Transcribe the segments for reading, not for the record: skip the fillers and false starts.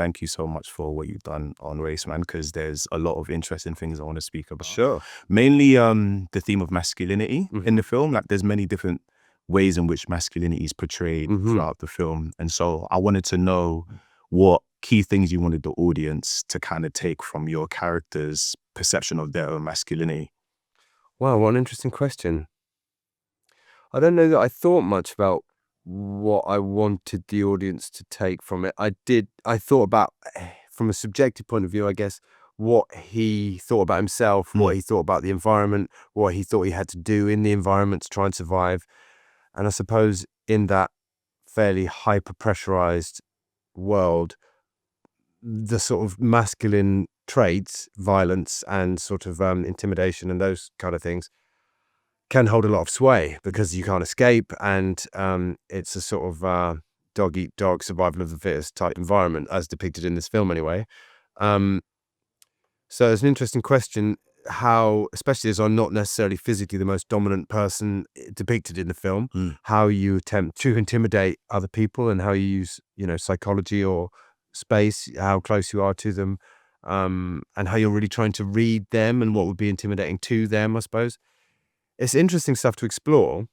thank you so much for what you've done on Race Man, because there's a lot of interesting things I want to speak about. Sure. Mainly the theme of masculinity in the film. Like there's many different ways in which masculinity is portrayed throughout the film. And so I wanted to know what key things you wanted the audience to kind of take from your character's perception of their own masculinity. Wow, what an interesting question. I don't know that I thought much about what I wanted the audience to take from it. I thought about, from a subjective point of view, I guess, what he thought about himself, what he thought about the environment, what he thought he had to do in the environment to try and survive. And I suppose in that fairly hyper-pressurized world, the sort of masculine traits, violence and sort of intimidation and those kind of things, can hold a lot of sway because you can't escape, and it's a sort of dog eat dog, survival of the fittest type environment, as depicted in this film anyway. So it's an interesting question, how, especially as I'm not necessarily physically the most dominant person depicted in the film, how you attempt to intimidate other people and how you use, psychology or space, how close you are to them, and how you're really trying to read them and what would be intimidating to them, I suppose. It's interesting stuff to explore,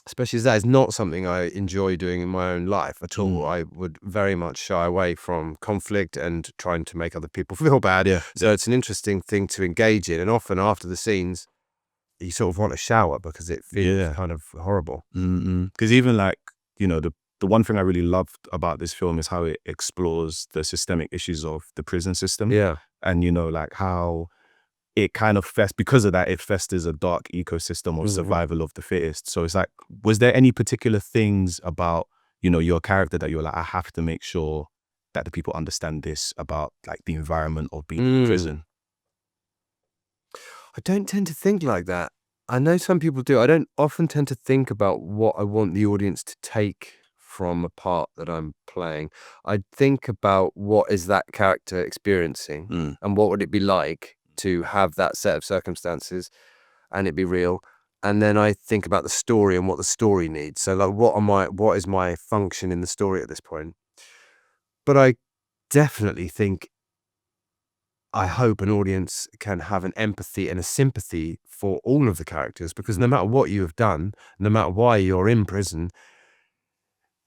especially as that is not something I enjoy doing in my own life at all. I would very much shy away from conflict and trying to make other people feel bad. So it's an interesting thing to engage in. And often after the scenes, you sort of want to shower because it feels kind of horrible. Because even like, the one thing I really loved about this film is how it explores the systemic issues of the prison system. And, like how it kind of because of that, it festers a dark ecosystem of survival of the fittest. So it's like, was there any particular things about, your character that you're like, I have to make sure that the people understand this about like the environment of being in prison? I don't tend to think like that. I know some people do. I don't often tend to think about what I want the audience to take from a part that I'm playing. I think about what is that character experiencing and what would it be like to have that set of circumstances and it be real. And then I think about the story and what the story needs. So like, what is my function in the story at this point? But I definitely think, I hope an audience can have an empathy and a sympathy for all of the characters, because no matter what you have done, no matter why you're in prison,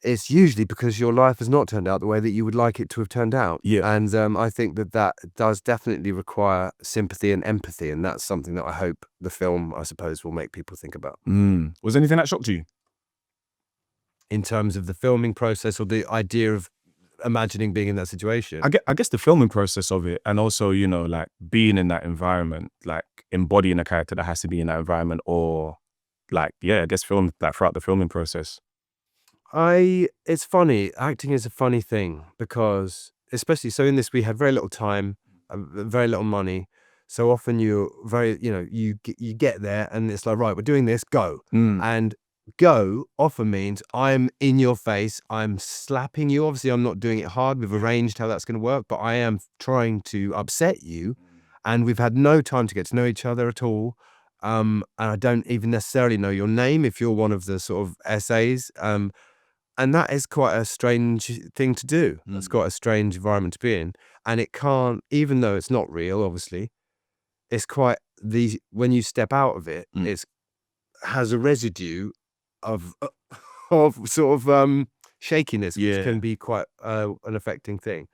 it's usually because your life has not turned out the way that you would like it to have turned out. And I think that does definitely require sympathy and empathy, and that's something that I hope the film, I suppose, will make people think about. Was there anything that shocked you? In terms of the filming process or the idea of imagining being in that situation? I guess the filming process of it, and also, like being in that environment, like embodying a character that has to be in that environment, or like, I guess film like throughout the filming process. It's funny. Acting is a funny thing because, especially, so in this, we had very little time, very little money. So often you're very, you get there and it's like, right, we're doing this, go. And go often means I'm in your face, I'm slapping you. Obviously, I'm not doing it hard. We've arranged how that's going to work, but I am trying to upset you. And we've had no time to get to know each other at all. And I don't even necessarily know your name if you're one of the sort of essays. And that is quite a strange thing to do. That's quite a strange environment to be in. And it can't, even though it's not real, obviously, it's quite, when you step out of it, it has a residue of sort of shakiness, which can be quite an affecting thing.